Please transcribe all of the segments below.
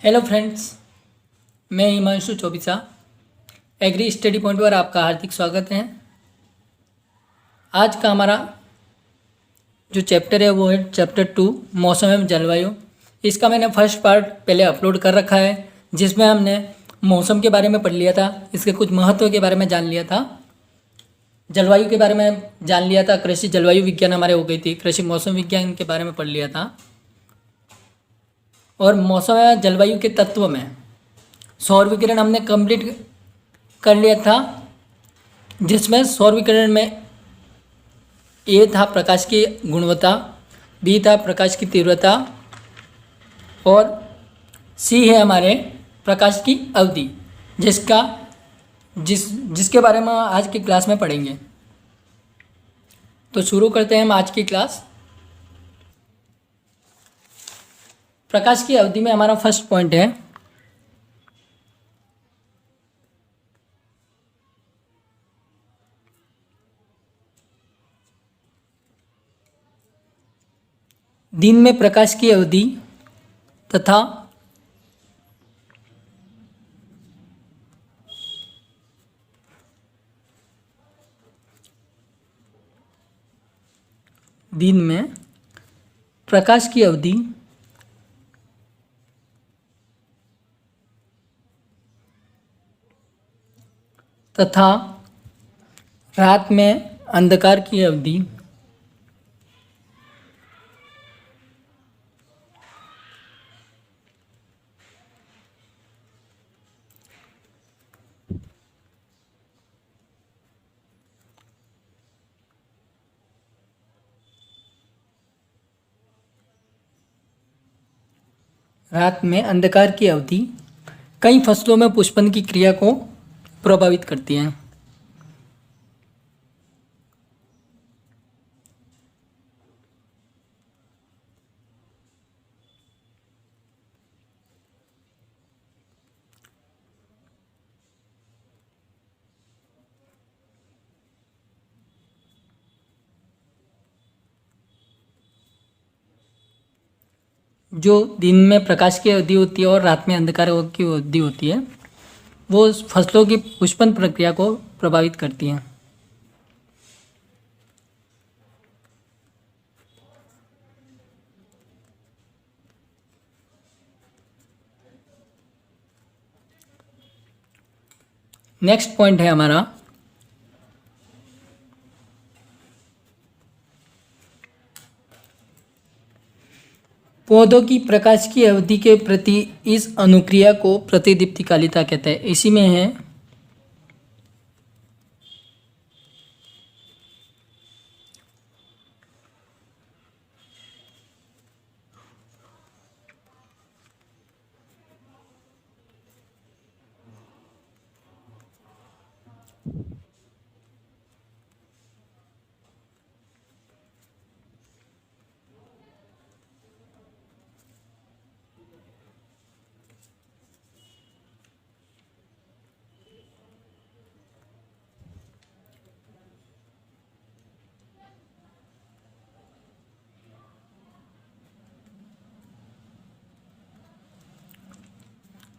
Hello friends, मैं Himanshu Chaubisa agri study point पर आपका हार्दिक स्वागत है। आज का हमारा जो चैप्टर है वो है चैप्टर 2 मौसम एवं जलवायु। इसका मैंने फर्स्ट पार्ट पहले अपलोड कर रखा है, जिसमें हमने मौसम के बारे में पढ़ लिया था, इसके कुछ महत्व के बारे में जान लिया था, जलवायु के बारे में जान लिया था, कृषि जलवायु विज्ञान हमारे हो गई थी, कृषि मौसम विज्ञान के बारे में पढ़ लिया था। और मौसम एवं जलवायु के तत्व में सौर विकिरण हमने कंप्लीट कर लिया था, जिसमें सौर विकिरण में ए था प्रकाश की गुणवत्ता, बी था प्रकाश की तीव्रता और सी है हमारे प्रकाश की अवधि, जिसके बारे में आज की क्लास में पढ़ेंगे। तो शुरू करते हैं हम आज की क्लास। प्रकाश की अवधि में हमारा फर्स्ट पॉइंट है दिन में प्रकाश की अवधि तथा दिन में प्रकाश की अवधि तथा रात में अंधकार की अवधि रात में अंधकार की अवधि कई फसलों में पुष्पन की क्रिया को प्रभावित करती हैं। जो दिन में प्रकाश की अवधि होती है और रात में अंधकार की अवधि होती है, वो फसलों की पुष्पन प्रक्रिया को प्रभावित करती हैं। नेक्स्ट पॉइंट है हमारा पौधों की प्रकाश की अवधि के प्रति इस अनुक्रिया को प्रतिदीप्तिकालिता कहते हैं। इसी में है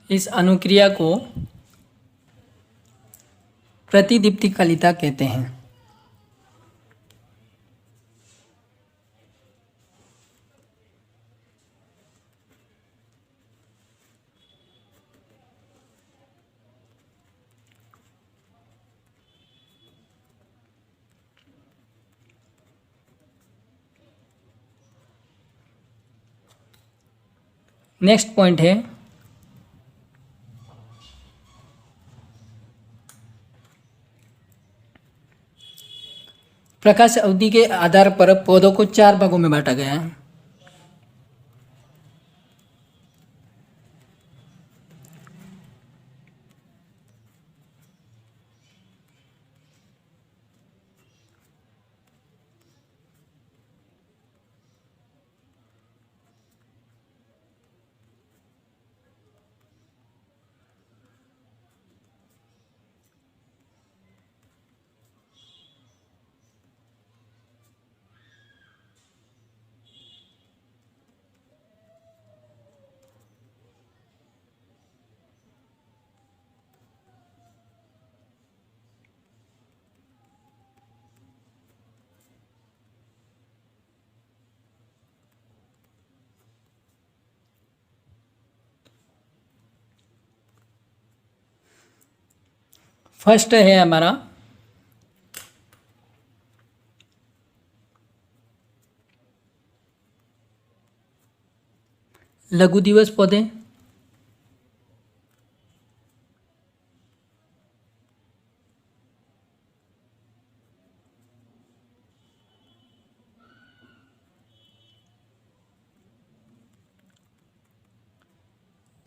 इस अनुक्रिया को प्रतिदीप्तिकालिता कहते हैं। नेक्स्ट पॉइंट है प्रकाश अवधि के आधार पर पौधों को 4 भागों में बांटा गया है। फर्स्ट है हमारा लघु दिवस पौधे।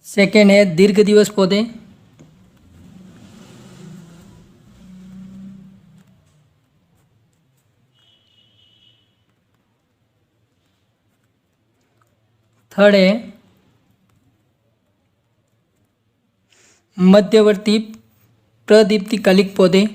सेकेंड है दीर्घ दिवस पौधे। थर्ड है मध्यवर्ती प्रदीप्तिकालिक पौधे।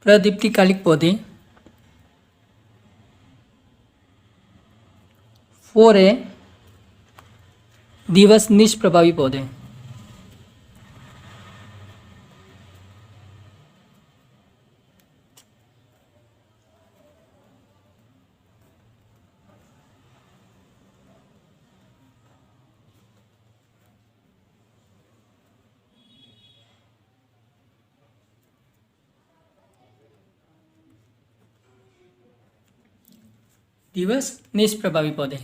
प्रदीप्तिकालिक पौधे। फोर है दिवस निष्प्रभावी पौधे। दिवस निष्प्रभावी पौधे।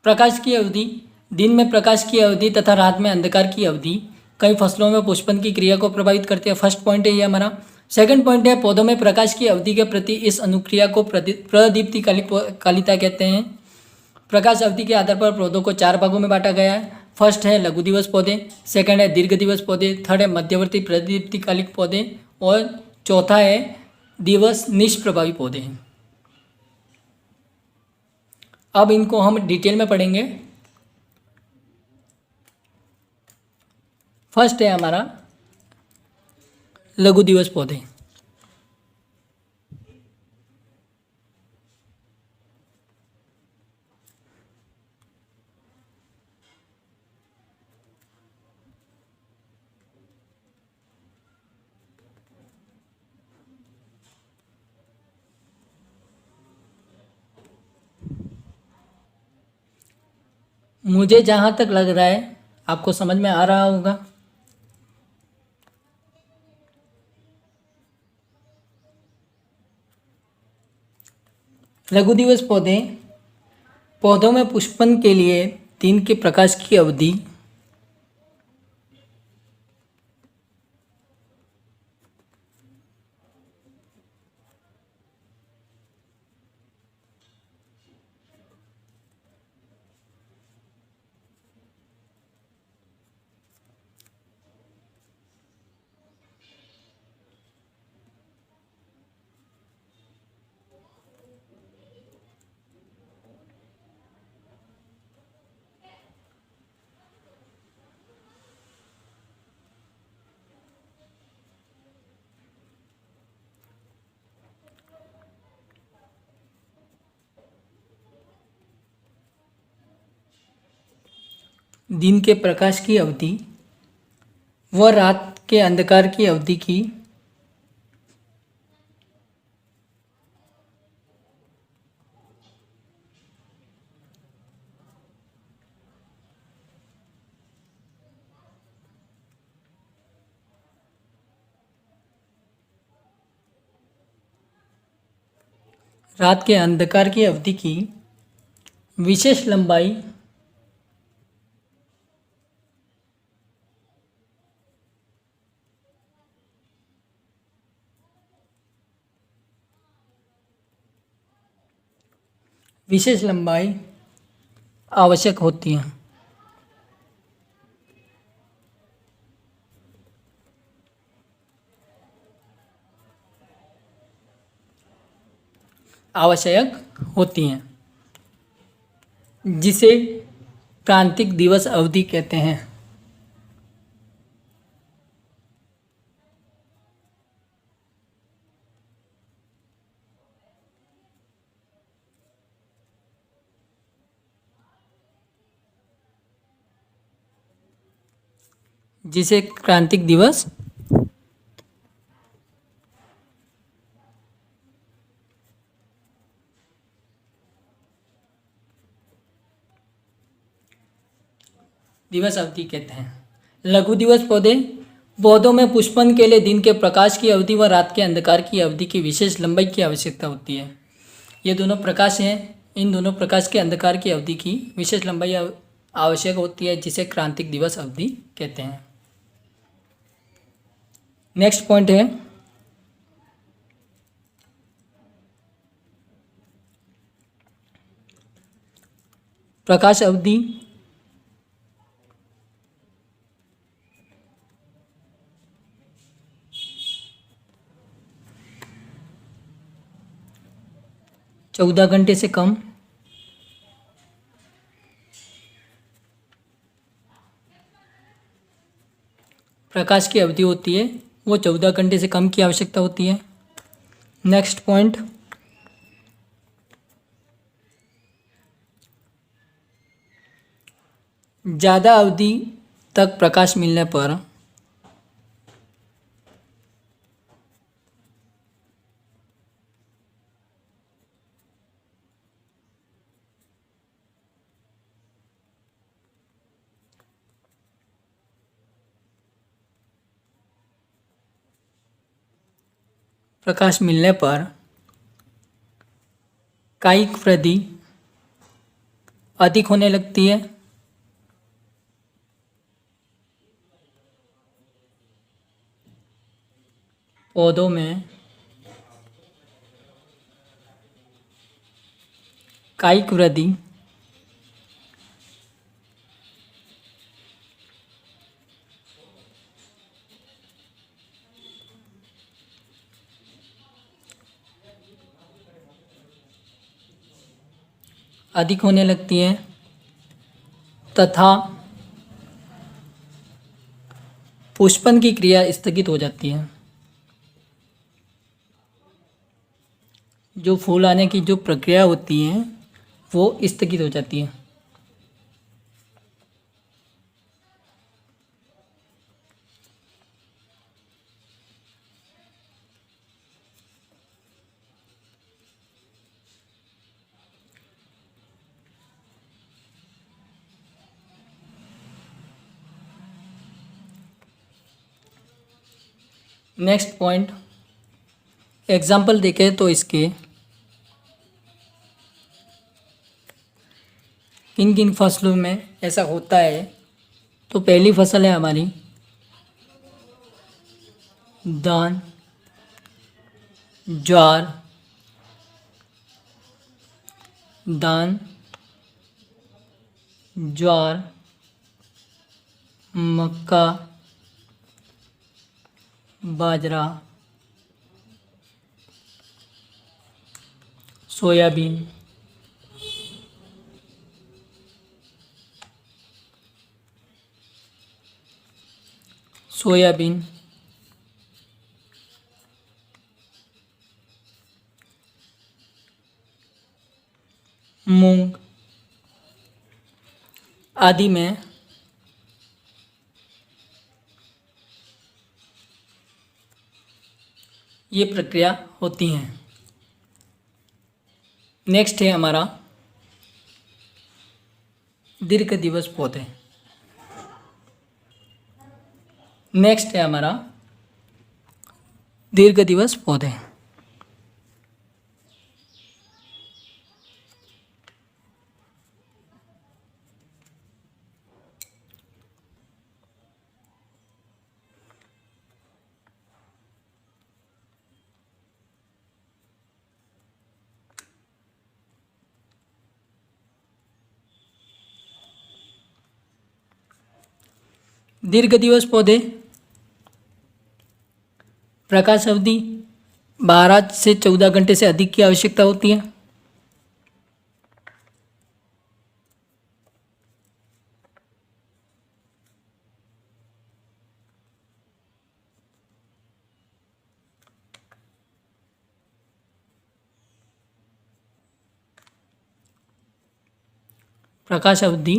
प्रकाश की अवधि। दिन में प्रकाश की अवधि तथा रात में अंधकार की अवधि कई फसलों में पुष्पन की क्रिया को प्रभावित करती है। फर्स्ट पॉइंट है ये हमारा। सेकंड पॉइंट है पौधों में प्रकाश की अवधि के प्रति इस अनुक्रिया को प्रदीप्तिकालिता कहते हैं। प्रकाश अवधि के आधार पर पौधों को 4 भागों में बांटा गया है। फर्स्ट है लघु दिवस पौधे, सेकंड है दीर्घ दिवस पौधे, थर्ड है मध्यवर्ती प्रदीप्तिकालिक पौधे और चौथा है दिवस निष्प्रभावी पौधे। अब इनको हम डिटेल में पढ़ेंगे। फर्स्ट है हमारा लघु दिवस पौधे। मुझे जहाँ तक लग रहा है आपको समझ में आ रहा होगा। लघु दिवस पौधे पौधों में पुष्पन के लिए दिन के प्रकाश की अवधि दिन के प्रकाश की अवधि व रात के अंधकार की अवधि की रात के अंधकार की अवधि की विशेष लंबाई आवश्यक होती है। आवश्यक होती हैं जिसे प्रांतिक दिवस अवधि कहते हैं। जिसे क्रांतिक दिवस अवधि कहते हैं। लघु दिवस पौधे पौधों में पुष्पन के लिए दिन के प्रकाश की अवधि व रात के अंधकार की अवधि की विशेष लंबाई की आवश्यकता होती है। ये दोनों प्रकाश हैं, इन दोनों प्रकाश के अंधकार की अवधि की विशेष लंबाई आवश्यक होती है, जिसे क्रांतिक दिवस अवधि कहते हैं। नेक्स्ट पॉइंट है प्रकाश अवधि। चौदह घंटे से कम, प्रकाश की अवधि होती है वो 14 घंटे से कम की आवश्यकता होती है। नेक्स्ट पॉइंट ज़्यादा अवधि तक प्रकाश मिलने पर कायिक वृद्धि अधिक होने लगती है। पौधों में कायिक वृद्धि अधिक होने लगती है तथा पुष्पन की क्रिया स्थगित हो जाती है। जो फूल आने की जो प्रक्रिया होती है वो स्थगित हो जाती है। नेक्स्ट पॉइंट एग्जाम्पल देखें तो इसके किन किन फसलों में ऐसा होता है। तो पहली फसल है हमारी धान, ज्वार, धान, ज्वार, मक्का, बाजरा, सोयाबीन, मूंग आदि में ये प्रक्रिया होती हैं। नेक्स्ट है हमारा दीर्घ दिवस पौधे। नेक्स्ट है हमारा दीर्घ दिवस पौधे। दीर्घ दिवस पौधे प्रकाश अवधि 12 से 14 घंटे से अधिक की आवश्यकता होती है। प्रकाश अवधि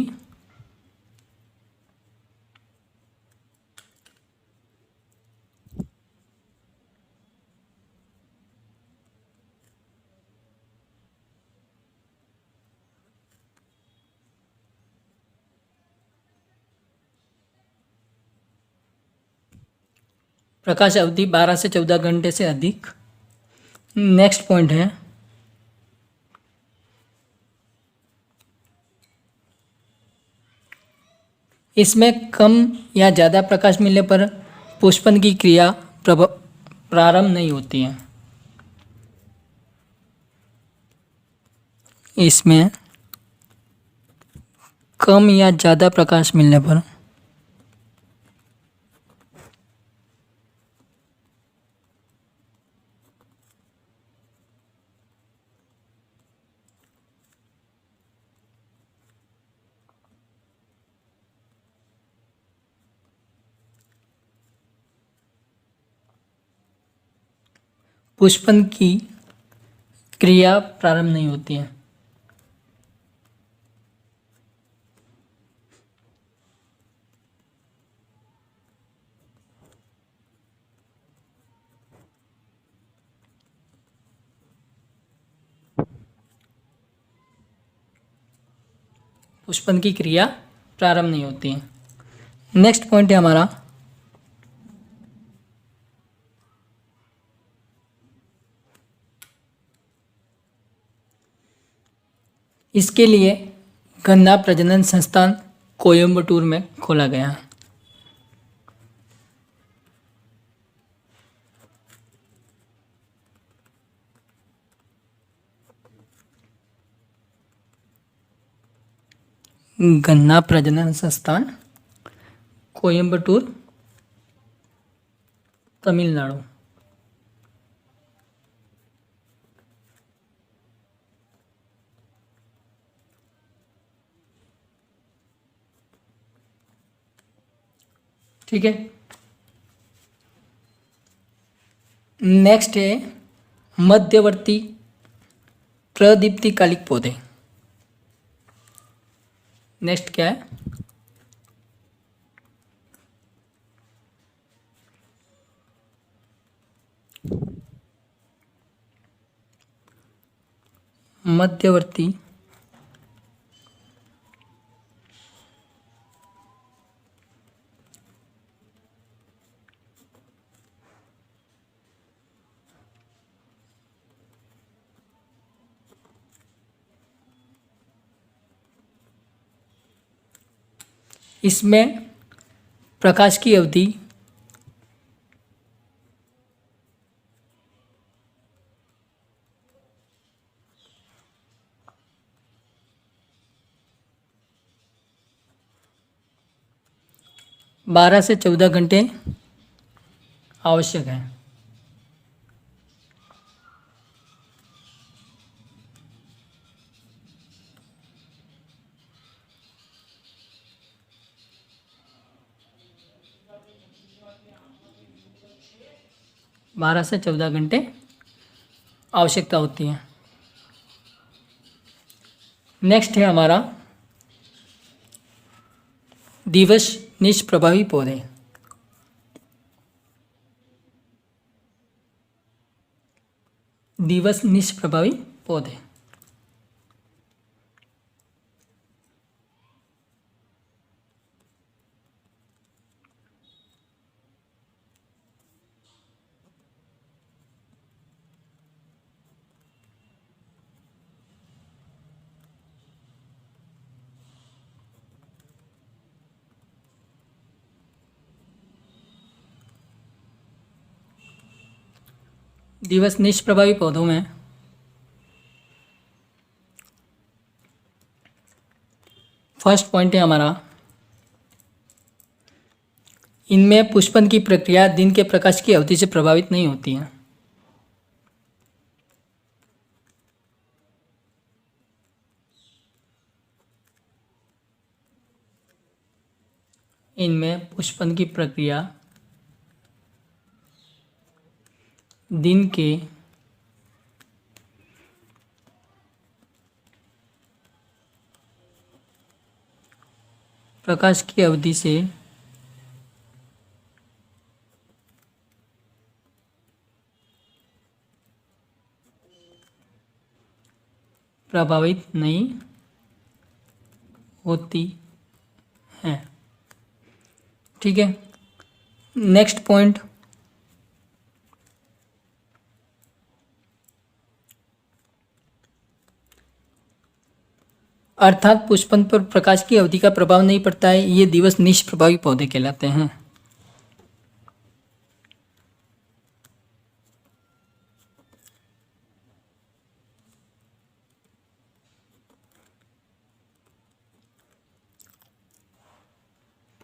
प्रकाश अवधि 12 से 14 घंटे से अधिक। नेक्स्ट पॉइंट है इसमें कम या ज़्यादा प्रकाश मिलने पर पुष्पन की क्रिया प्रारंभ नहीं होती है। इसमें कम या ज़्यादा प्रकाश मिलने पर पुष्पन की क्रिया प्रारंभ नहीं होती है। पुष्पन की क्रिया प्रारंभ नहीं होती है। नेक्स्ट पॉइंट है हमारा इसके लिए गन्ना प्रजनन संस्थान कोयम्बटूर में खोला गया है। गन्ना प्रजनन संस्थान कोयम्बटूर, तमिलनाडु। ठीक है। नेक्स्ट है मध्यवर्ती प्रदीप्तिकालिक पौधे। नेक्स्ट क्या है? मध्यवर्ती इसमें प्रकाश की अवधि 12 से 14 घंटे आवश्यक है। बारह से 14 घंटे आवश्यकता होती है। नेक्स्ट है हमारा दिवस निष्प्रभावी पौधे। दिवस निष्प्रभावी पौधे दिवस निष्प्रभावी पौधों में फर्स्ट पॉइंट है हमारा इनमें पुष्पन की प्रक्रिया दिन के प्रकाश की अवधि से प्रभावित नहीं होती है। इनमें पुष्पन की प्रक्रिया दिन के प्रकाश की अवधि से प्रभावित नहीं होती है। ठीक है। नेक्स्ट पॉइंट अर्थात पुष्पन पर प्रकाश की अवधि का प्रभाव नहीं पड़ता है। ये दिवस निष्प्रभावी पौधे कहलाते हैं।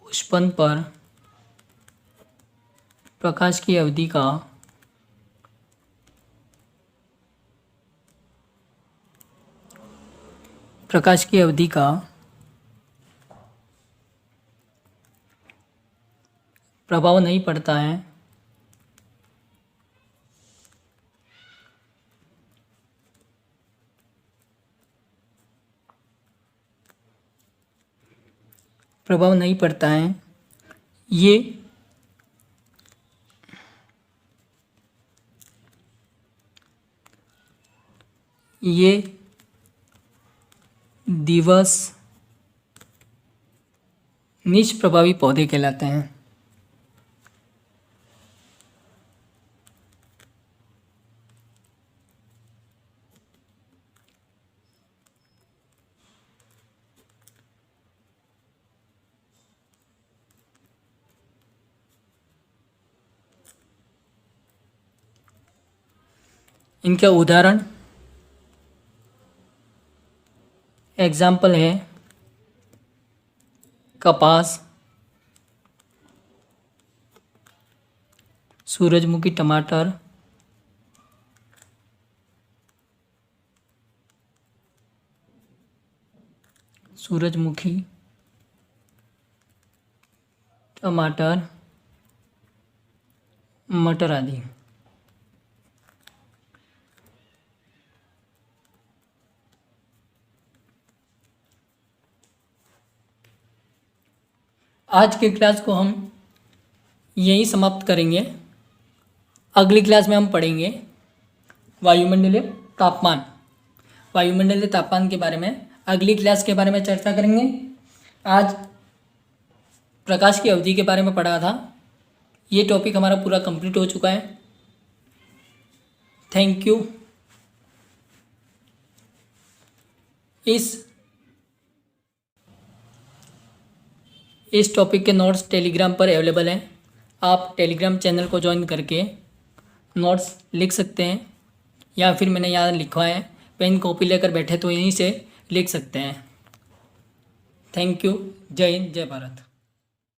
पुष्पन पर प्रकाश की अवधि का प्रभाव नहीं पड़ता है। प्रभाव नहीं पड़ता है। ये दिवस निष्प्रभावी पौधे कहलाते हैं। इनका उदाहरण एग्जाम्पल है कपास, सूरजमुखी टमाटर, मटर आदि। आज के क्लास को हम यहीं समाप्त करेंगे। अगली क्लास में हम पढ़ेंगे वायुमंडलीय तापमान के बारे में। अगली क्लास के बारे में चर्चा करेंगे। आज प्रकाश की अवधि के बारे में पढ़ा था। ये टॉपिक हमारा पूरा कंप्लीट हो चुका है। Thank you. इस टॉपिक के नोट्स टेलीग्राम पर अवेलेबल हैं। आप टेलीग्राम चैनल को ज्वाइन करके नोट्स लिख सकते हैं, या फिर मैंने यहाँ लिखवा है, पेन कॉपी लेकर बैठे तो यहीं से लिख सकते हैं। Thank you. जय हिंद, जय भारत।